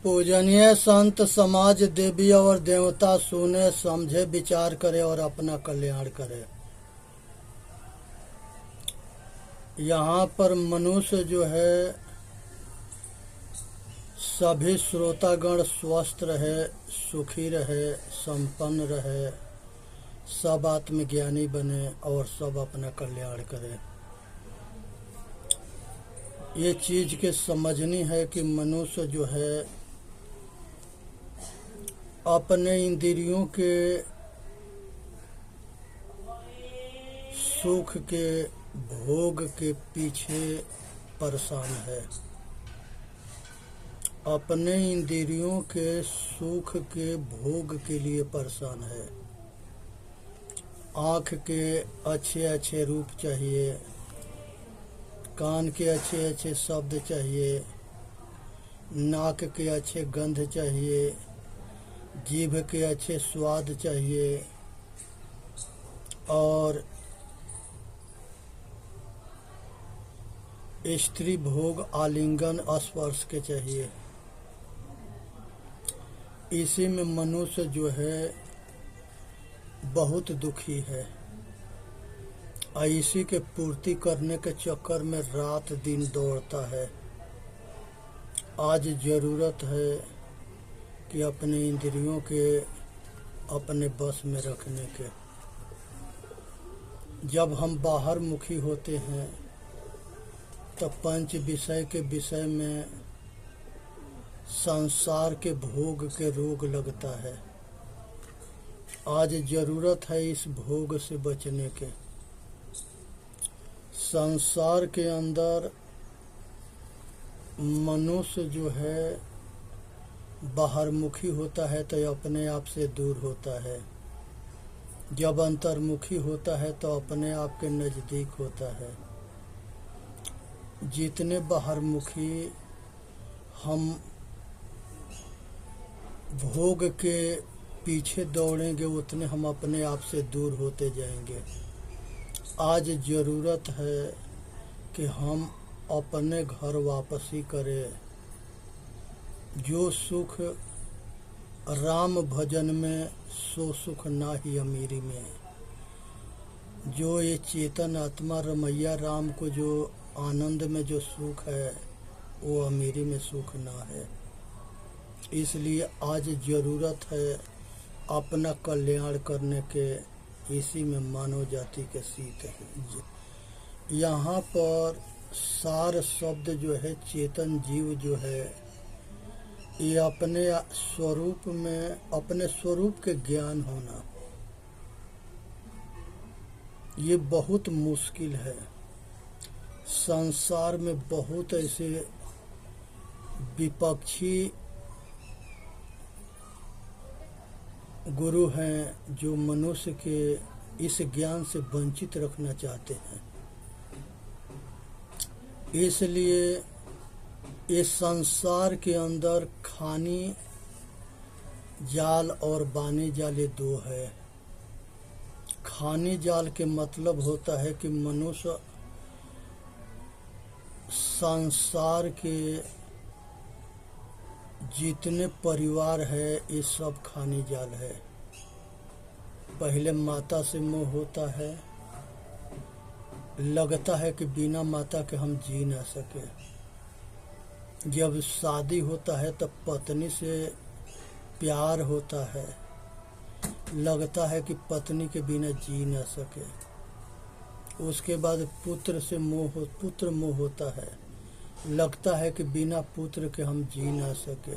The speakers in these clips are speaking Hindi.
पूजनीय संत समाज देवी और देवता सुने समझे विचार करे और अपना कल्याण करे। यहाँ पर मनुष्य जो है सभी श्रोतागण स्वस्थ रहे, सुखी रहे, संपन्न रहे, सब आत्मज्ञानी बने और सब अपना कल्याण करे। ये चीज के समझनी है कि मनुष्य जो है अपने इंद्रियों के सुख के भोग के पीछे परेशान है, अपने इंद्रियों के सुख के भोग के लिए परेशान है। आँख के अच्छे अच्छे रूप चाहिए, कान के अच्छे अच्छे शब्द चाहिए, नाक के अच्छे गंध चाहिए, जीभ के अच्छे स्वाद चाहिए और स्त्री भोग आलिंगन स्पर्श के चाहिए। इसी में मनुष्य जो है बहुत दुखी है। इसी के पूर्ति करने के चक्कर में रात दिन दौड़ता है। आज जरूरत है कि अपने इंद्रियों के अपने बस में रखने के। जब हम बाहर मुखी होते हैं तब पंच विषय के विषय में संसार के भोग के रोग लगता है। आज जरूरत है इस भोग से बचने के। संसार के अंदर मनुष्य जो है बाहरमुखी होता है तो अपने आप से दूर होता है, जब अंतर्मुखी होता है तो अपने आप के नज़दीक होता है। जितने बाहरमुखी हम भोग के पीछे दौड़ेंगे उतने हम अपने आप से दूर होते जाएंगे। आज ज़रूरत है कि हम अपने घर वापसी करें। जो सुख राम भजन में सो सुख ना ही अमीरी में। जो ये चेतन आत्मा रमैया राम को जो आनंद में जो सुख है वो अमीरी में सुख ना है। इसलिए आज ज़रूरत है अपना कल्याण करने के। इसी में मानव जाति के सीत है। यहाँ पर सार शब्द जो है चेतन जीव जो है ये अपने स्वरूप में अपने स्वरूप के ज्ञान होना ये बहुत मुश्किल है। संसार में बहुत ऐसे विपक्षी गुरु हैं जो मनुष्य के इस ज्ञान से वंचित रखना चाहते हैं। इसलिए इस संसार के अंदर खानी जाल और बानी जाल ये दो है। खानी जाल के मतलब होता है कि मनुष्य संसार के जितने परिवार है ये सब खानी जाल है। पहले माता से मोह होता है, लगता है कि बिना माता के हम जी ना सके। जब शादी होता है तब पत्नी से प्यार होता है, लगता है कि पत्नी के बिना जी ना सके। उसके बाद पुत्र से पुत्र मोह होता है, लगता है कि बिना पुत्र के हम जी ना सके।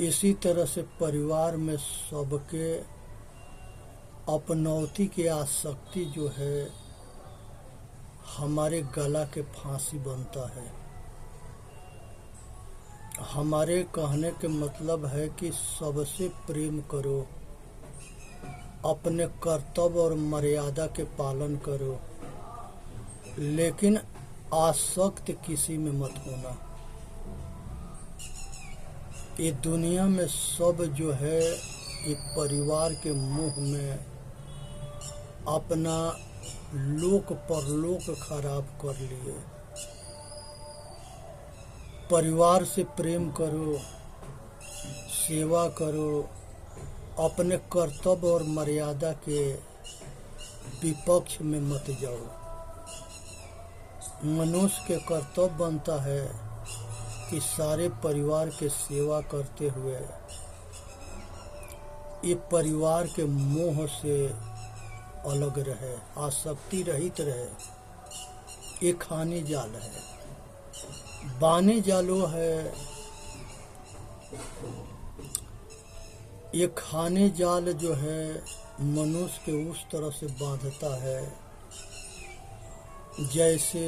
इसी तरह से परिवार में सबके अपनौती की आसक्ति जो है हमारे गला के फांसी बनता है। हमारे कहने के मतलब है कि सबसे प्रेम करो, अपने कर्तव्य और मर्यादा के पालन करो, लेकिन आसक्त किसी में मत होना। ये दुनिया में सब जो है ये परिवार के मुंह में अपना लोक परलोक खराब कर लिए। परिवार से प्रेम करो, सेवा करो, अपने कर्तव्य और मर्यादा के विपक्ष में मत जाओ। मनुष्य के कर्तव्य बनता है कि सारे परिवार के सेवा करते हुए ये परिवार के मोह से अलग रहे, आसक्ति रहित रहे। ये खानी जाल है। बानी जालो है, ये खाने जाल जो है मनुष्य के उस तरह से बांधता है जैसे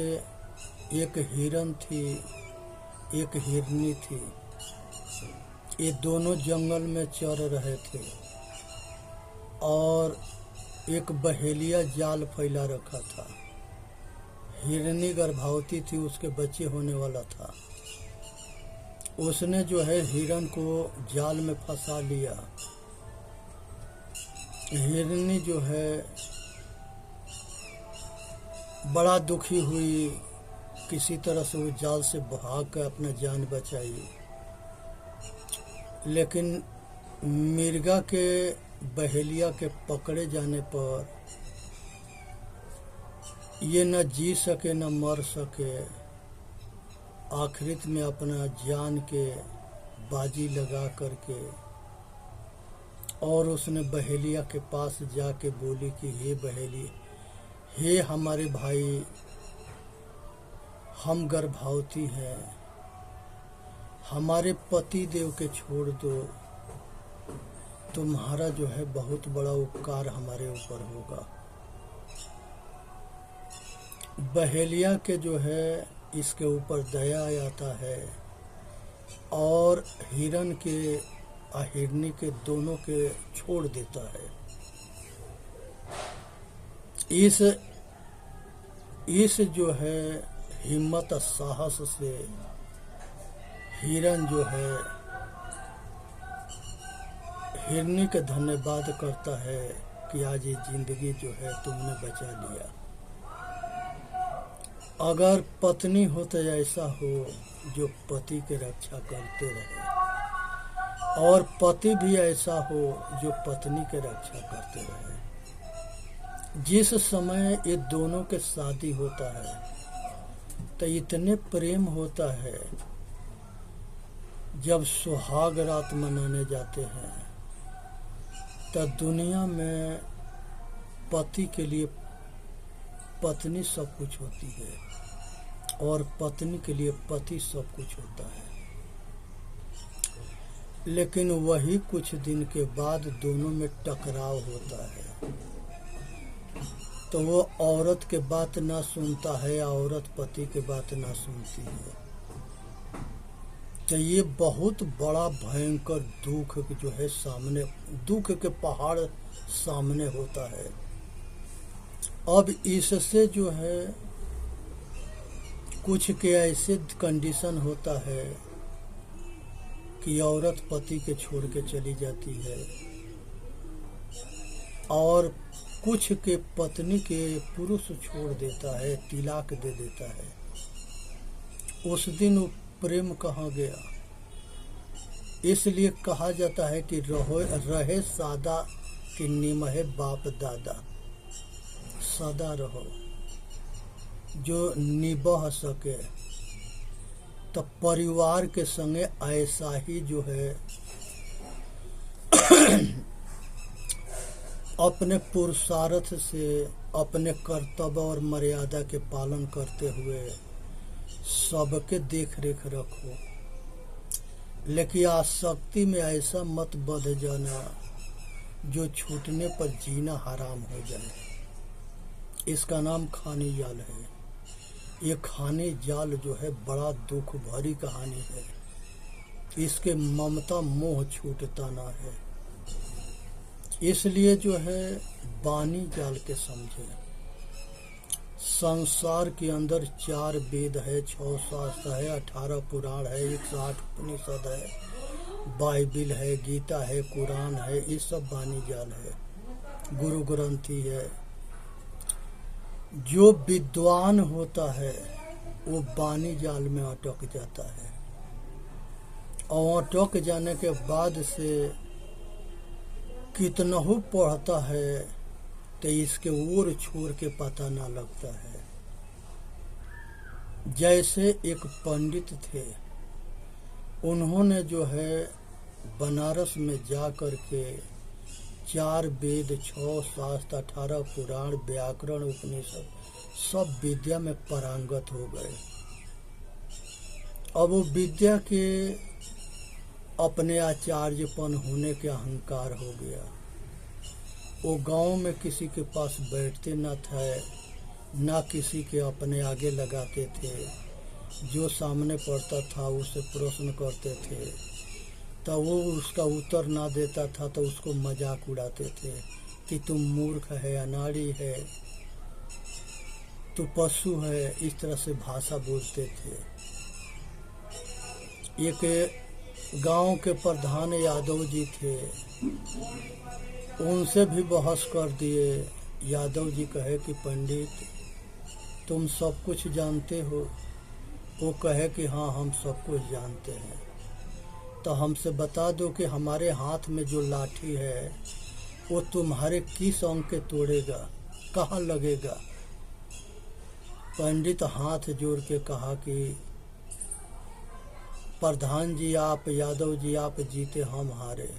एक हिरन थी, एक हिरनी थी। ये दोनों जंगल में चर रहे थे और एक बहेलिया जाल फैला रखा था। हिरनी गर्भवती थी, उसके बच्चे होने वाला था। उसने जो है हिरन को जाल में फंसा लिया। हिरनी जो है बड़ा दुखी हुई, किसी तरह से वो जाल से भाग कर अपना जान बचाई। लेकिन मिर्गा के बहेलिया के पकड़े जाने पर ये न जी सके न मर सके। आखिरत में अपना जान के बाजी लगा करके और उसने बहेलिया के पास जाके बोली कि हे बहेली, हे हमारे भाई, हम गर्भवती हैं, हमारे पति देव के छोड़ दो, तुम्हारा जो है बहुत बड़ा उपकार हमारे ऊपर होगा। बहेलिया के जो है इसके ऊपर दया आता है और हिरन के हिरनी के दोनों के छोड़ देता है। इस जो है हिम्मत और साहस से हिरन जो है हिरनी के धन्यवाद करता है कि आज ये जिंदगी जो है तुमने बचा लिया। अगर पत्नी हो तो ऐसा हो जो पति की रक्षा करते रहे और पति भी ऐसा हो जो पत्नी की रक्षा करते रहे। जिस समय ये दोनों के शादी होता है तो इतने प्रेम होता है, जब सुहाग रात मनाने जाते हैं तो दुनिया में पति के लिए पत्नी सब कुछ होती है और पत्नी के लिए पति सब कुछ होता है। लेकिन वही कुछ दिन के बाद दोनों में टकराव होता है तो वो औरत के बात ना सुनता है, औरत पति के बात ना सुनती है। तो ये बहुत बड़ा भयंकर दुख जो है सामने, दुख के पहाड़ सामने होता है। अब इससे जो है कुछ के ऐसे कंडीशन होता है कि औरत पति के छोड़ के चली जाती है और कुछ के पत्नी के पुरुष छोड़ देता है, तिलाक दे देता है। उस दिन वो प्रेम कहाँ गया? इसलिए कहा जाता है कि रहे सादा कि निमहे बाप दादा। सदा रहो, जो निभा सके। तो परिवार के संगे ऐसा ही जो है अपने पुरुषार्थ से अपने कर्तव्य और मर्यादा के पालन करते हुए सबके देख रेख रखो। लेकिन आसक्ति में ऐसा मत बंध जाना जो छूटने पर जीना हराम हो जाए। इसका नाम खानी जाल है। ये खाने जाल जो है बड़ा दुख भरी कहानी है। इसके ममता मोह छूटता ना है। इसलिए जो है बानी जाल के समझे। संसार के अंदर 4 वेद है, 6 शास्त्र है, 18 पुराण है, 108 उपनिषद है, बाइबिल है, गीता है, कुरान है। ये सब बानी जाल है। गुरु ग्रंथी है। जो विद्वान होता है वो बानी जाल में अटक जाता है। और अटक जाने के बाद से कितनहु पढ़ता है तो इसके ओर छोर के पता ना लगता है। जैसे एक पंडित थे, उन्होंने जो है बनारस में जा कर के 4 वेद, 6 शास्त्र, 18 पुराण, व्याकरण, उपनिषद सब विद्या में पारंगत हो गए। अब वो विद्या के अपने आचार्यपन होने के अहंकार हो गया। वो गांव में किसी के पास बैठते न थे, ना किसी के अपने आगे लगाते थे। जो सामने पड़ता था उससे प्रश्न करते थे, तो वो उसका उत्तर ना देता था तो उसको मजाक उड़ाते थे कि तुम मूर्ख है, अनाड़ी है, तू पशु है। इस तरह से भाषा बोलते थे। एक गांव के प्रधान यादव जी थे, उनसे भी बहस कर दिए। यादव जी कहे कि पंडित तुम सब कुछ जानते हो। वो कहे कि हाँ, हम सब कुछ जानते हैं। तो हमसे बता दो कि हमारे हाथ में जो लाठी है वो तुम्हारे किस अंग के तोड़ेगा, कहाँ लगेगा। पंडित हाथ जोड़ के कहा कि प्रधान जी आप, यादव जी आप जीते, हम हारे।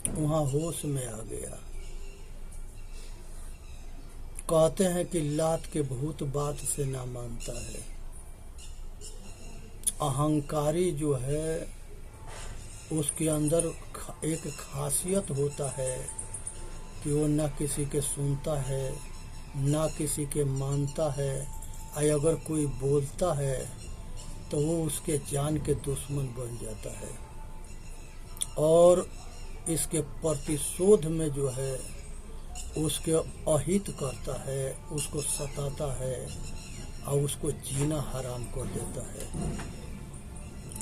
वहाँ होश में आ गया। कहते हैं कि लात के भूत बात से ना मानता है। अहंकारी जो है उसके अंदर एक खासियत होता है कि वो ना किसी के सुनता है, ना किसी के मानता है। अगर कोई बोलता है तो वो उसके जान के दुश्मन बन जाता है और इसके प्रतिशोध में जो है उसके अहित करता है, उसको सताता है और उसको जीना हराम कर देता है।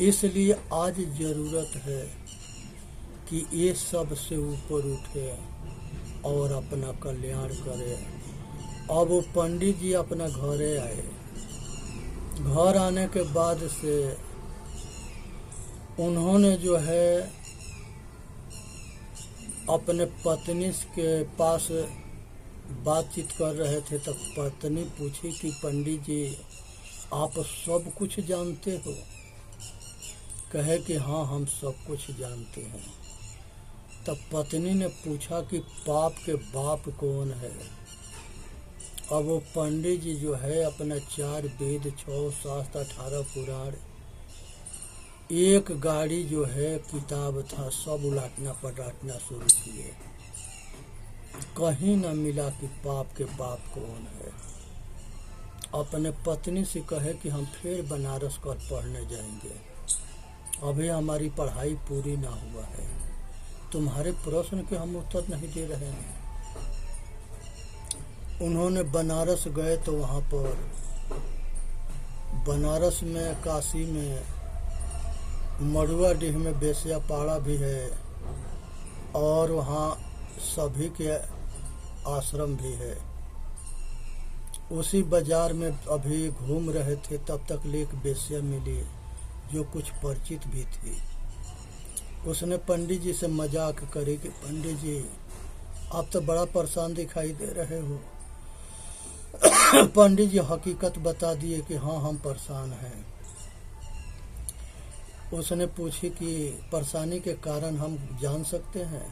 इसलिए आज जरूरत है कि ये सब से ऊपर उठे और अपना कल्याण करे। अब वो पंडित जी अपना घरे आए। घर आने के बाद से उन्होंने जो है अपने पत्नी के पास बातचीत कर रहे थे, तब पत्नी पूछी कि पंडित जी आप सब कुछ जानते हो। कहे कि हाँ, हम सब कुछ जानते हैं। तब पत्नी ने पूछा कि पाप के बाप कौन है। अब वो पंडित जी जो है अपना 4 वेद, 6 शास्त्र, 18 पुराण, एक गाड़ी जो है किताब था, सब उलाटना पलटना शुरू किए। कहीं न मिला कि पाप के बाप कौन है। अपने पत्नी से कहे कि हम फिर बनारस कल पढ़ने जाएंगे, अभी हमारी पढ़ाई पूरी ना हुआ है, तुम्हारे प्रश्न के हम उत्तर नहीं दे रहे हैं। उन्होंने बनारस गए तो वहाँ पर बनारस में, काशी में, मड़ुआडीह में बेसिया पाड़ा भी है और वहाँ सभी के आश्रम भी है। उसी बाजार में अभी घूम रहे थे, तब तक एक बेसिया मिली जो कुछ परिचित भी थी। उसने पंडित जी से मजाक करी कि पंडित जी आप तो बड़ा परेशान दिखाई दे रहे हो। पंडित जी हकीकत बता दिए कि हाँ, हम परेशान हैं। उसने पूछी कि परेशानी के कारण हम जान सकते हैं।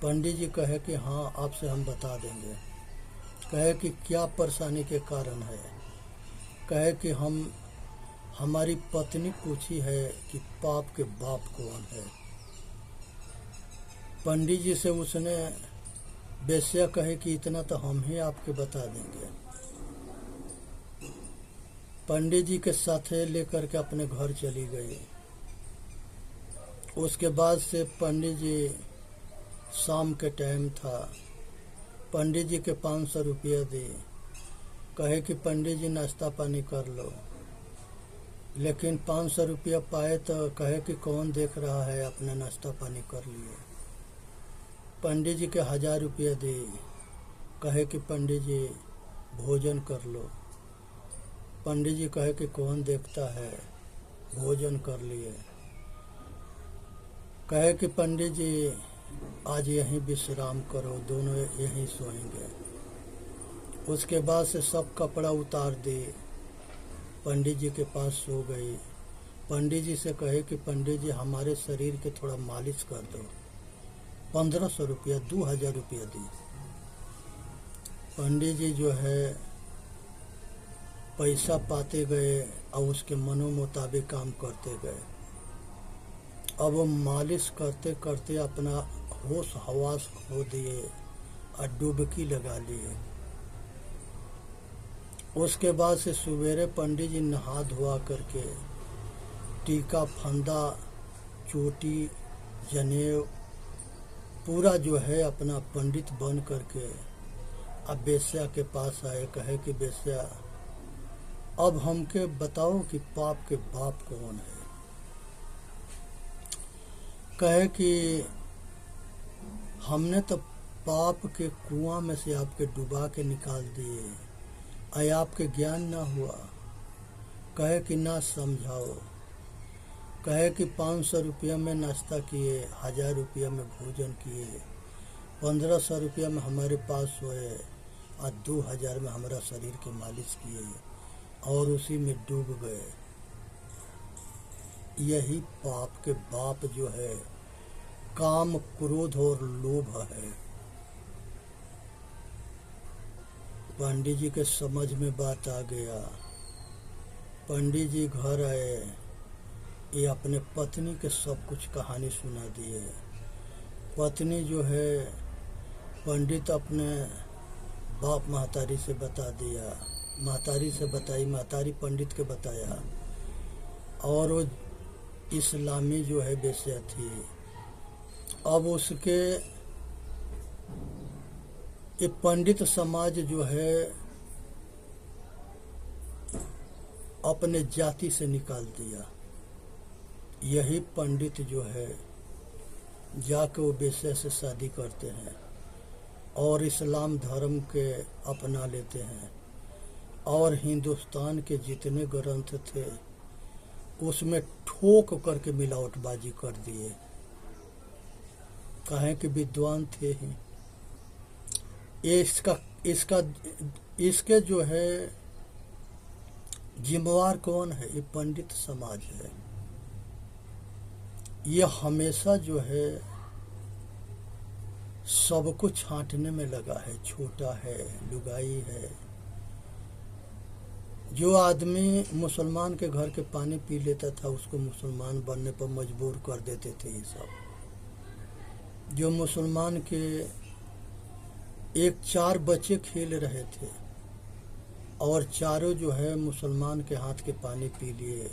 पंडित जी कहे कि हाँ, आपसे हम बता देंगे। कहे कि क्या परेशानी के कारण है। कहे कि हमारी पत्नी पूछी है कि पाप के बाप कौन है। पंडित जी से उसने बेस्या कहे कि इतना तो हम ही आपके बता देंगे। पंडित जी के साथे लेकर के अपने घर चली गई। उसके बाद से पंडित जी, शाम के टाइम था, पंडित जी के 500 रुपया दी। कहे कि पंडित जी नाश्ता पानी कर लो। लेकिन 500 रुपया पाए तो कहे कि कौन देख रहा है, अपना नाश्ता पानी कर लिए। पंडित जी के 1000 रुपया दी। कहे कि पंडित जी भोजन कर लो। पंडित जी कहे कि कौन देखता है, भोजन कर लिए। कहे कि पंडित जी आज यहीं विश्राम करो, दोनों यहीं सोएंगे। उसके बाद से सब कपड़ा उतार दे, पंडित जी के पास सो गई। पंडित जी से कहे कि पंडित जी हमारे शरीर के थोड़ा मालिश कर दो। 1500 रुपया 2000 रुपया दी। पंडित जी जो है पैसा पाते गए और उसके मनो मुताबिक काम करते गए। अब वो मालिश करते करते अपना होश हवास खो दिए और डुबकी लगा लिए। उसके बाद से सवेरे पंडित जी नहा धोआ करके टीका फंदा चोटी जनेऊ पूरा जो है अपना पंडित बन करके अब बेस्या के पास आए। कहे कि बेस्या अब हमके बताओ कि पाप के बाप कौन है। कहे कि हमने तो पाप के कुआं में से आपके डुबा के निकाल दिए, अय आपके ज्ञान ना हुआ। कहे कि ना समझाओ। कहे कि 500 रुपया में नाश्ता किए, 1000 रुपया में भोजन किए, 1500 रुपया में हमारे पास सोए और 2000 में हमारा शरीर के मालिश किए और उसी में डूब गए। यही पाप के बाप जो है काम क्रोध और लोभ है। पंडित जी के समझ में बात आ गया। पंडित जी घर आए, ये अपने पत्नी के सब कुछ कहानी सुना दिए। पत्नी जो है पंडित अपने बाप महतारी से बता दिया, महतारी से बताई, महतारी पंडित के बताया। और वो इस्लामी जो है बेस्या थी। अब उसके ये पंडित समाज जो है अपने जाति से निकाल दिया। यही पंडित जो है जाके वो बेस्या से शादी करते हैं और इस्लाम धर्म के अपना लेते हैं। और हिंदुस्तान के जितने ग्रंथ थे उसमें ठोक करके मिलावटबाजी कर दिए। कहें कि विद्वान थे ही। इसके जो है जिम्मेवार कौन है? ये पंडित समाज है। ये हमेशा जो है सबको छांटने में लगा है। छोटा है, लुगाई है। जो आदमी मुसलमान के घर के पानी पी लेता था उसको मुसलमान बनने पर मजबूर कर देते थे। ये सब जो मुसलमान के 4 बच्चे खेल रहे थे और चारों जो है मुसलमान के हाथ के पानी पी लिए।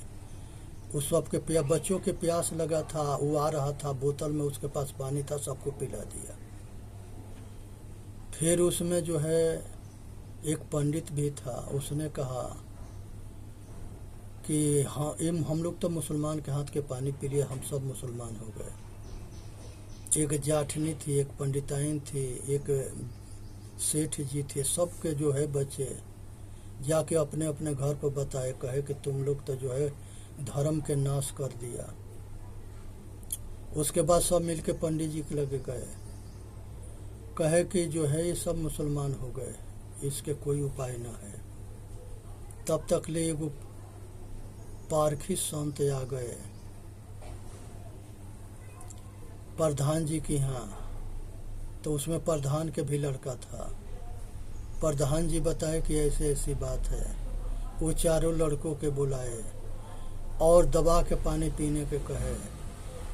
उस सबके बच्चों के प्यास लगा था, वो आ रहा था बोतल में, उसके पास पानी था, सबको पिला दिया। फिर उसमें जो है एक पंडित भी था, उसने कहा कि हाँ हम लोग तो मुसलमान के हाथ के पानी पी लिए, हम सब मुसलमान हो गए। एक जाठनी थी, एक पंडिताइन थी, एक सेठ जी थे। सबके जो है बच्चे जाके अपने अपने घर पर बताए। कहे कि तुम लोग तो जो है धर्म के नाश कर दिया। उसके बाद सब मिलके पंडित जी के लगे गए। कहे कि जो है ये सब मुसलमान हो गए, इसके कोई उपाय न है। तब तक ले एगो पारखी संत आ गए प्रधान जी के यहाँ। तो उसमें प्रधान के भी लड़का था। प्रधान जी बताए कि ऐसे ऐसी बात है। वो चारों लड़कों के बुलाए और दबा के पानी पीने के कहे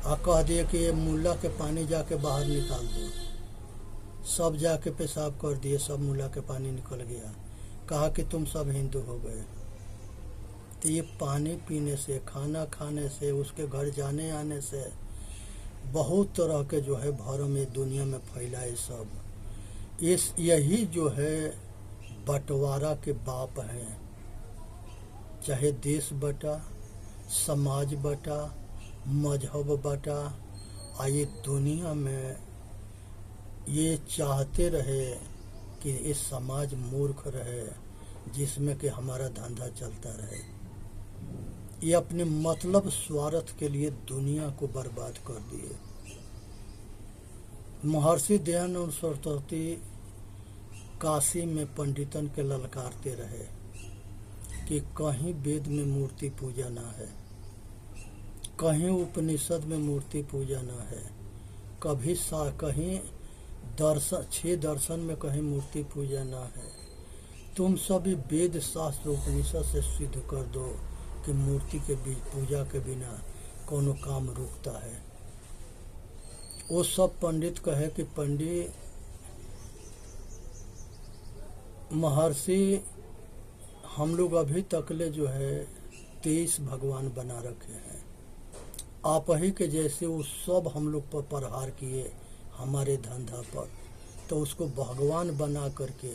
और कह दिए कि ये मुल्ला के पानी जाके बाहर निकाल दो। सब जाके पेशाब कर दिए, सब मुल्ला के पानी निकल गया। कहा कि तुम सब हिंदू हो गए। तो ये पानी पीने से, खाना खाने से, उसके घर जाने आने से बहुत तरह के जो है भरम ये दुनिया में फैला है। सब यही जो है बंटवारा के बाप हैं। चाहे देश बटा, समाज बटा, मजहब बटा, ये दुनिया में ये चाहते रहे कि ये समाज मूर्ख रहे जिसमें कि हमारा धंधा चलता रहे। ये अपने मतलब स्वार्थ के लिए दुनिया को बर्बाद कर दिए। महर्षि दयानंद सरस्वती काशी में पंडितन के ललकारते रहे कि कहीं वेद में मूर्ति पूजा ना है, कहीं उपनिषद में मूर्ति पूजा ना है, कहीं दर्शन 6 दर्शन में कहीं मूर्ति पूजा ना है। तुम सभी वेद शास्त्र उपनिषद से सिद्ध कर दो कि मूर्ति के पूजा के बिना कोनो काम रुकता है। वो सब पंडित कहे कि पंडित महर्षि, हम लोग अभी तकले जो है 23 भगवान बना रखे हैं, आप ही के जैसे वो सब हम लोग पर प्रहार किए हमारे धंधा पर, तो उसको भगवान बना करके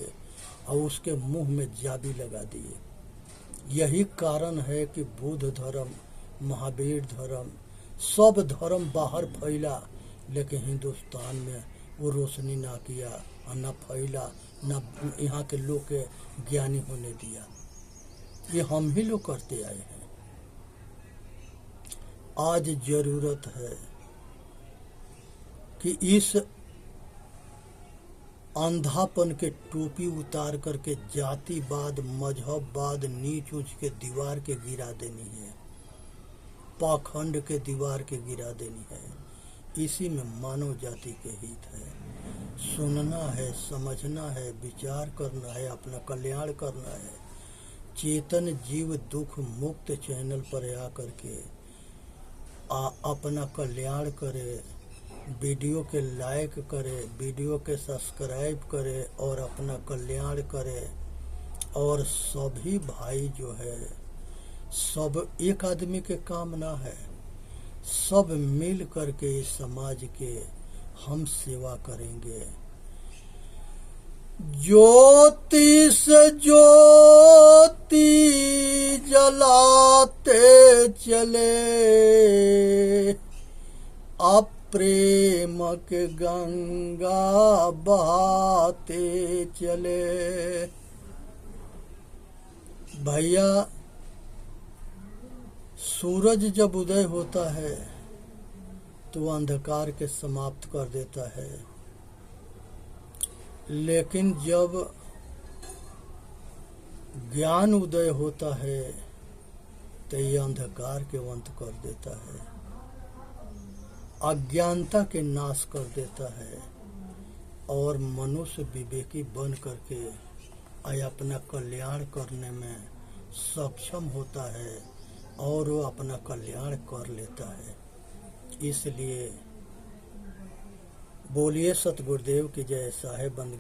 और उसके मुंह में जाबी लगा दिए। यही कारण है कि बुद्ध धर्म, महावीर धर्म, सब धर्म बाहर फैला, लेकिन हिंदुस्तान में वो रोशनी ना किया और न फैला, न यहाँ के लोग के ज्ञानी होने दिया। ये हम ही लोग करते आए हैं। आज जरूरत है कि इस अंधापन के टोपी उतार करके जातिवाद, मजहबवाद नीच ऊंच के दीवार के गिरा देनी है, पाखंड के दीवार के गिरा देनी है। इसी में मानव जाति के हित है। सुनना है, समझना है, विचार करना है, अपना कल्याण करना है। चेतन जीव दुख मुक्त चैनल पर आ करके अपना कल्याण करे, वीडियो के लाइक करे, वीडियो के सब्सक्राइब करे और अपना कल्याण करे। और सभी भाई जो है, सब एक आदमी के काम ना है, सब मिल करके इस समाज के हम सेवा करेंगे। ज्योति से ज्योति जलाते चले, अब प्रेम के गंगा बहाते चले। भैया, सूरज जब उदय होता है तो अंधकार के समाप्त कर देता है, लेकिन जब ज्ञान उदय होता है तो ये अंधकार के अंत कर देता है, अज्ञानता के नाश कर देता है और मनुष्य विवेकी बन करके अपना कल्याण करने में सक्षम होता है और वो अपना कल्याण कर लेता है। इसलिए बोलिए सतगुरुदेव की जय। साहेब बंद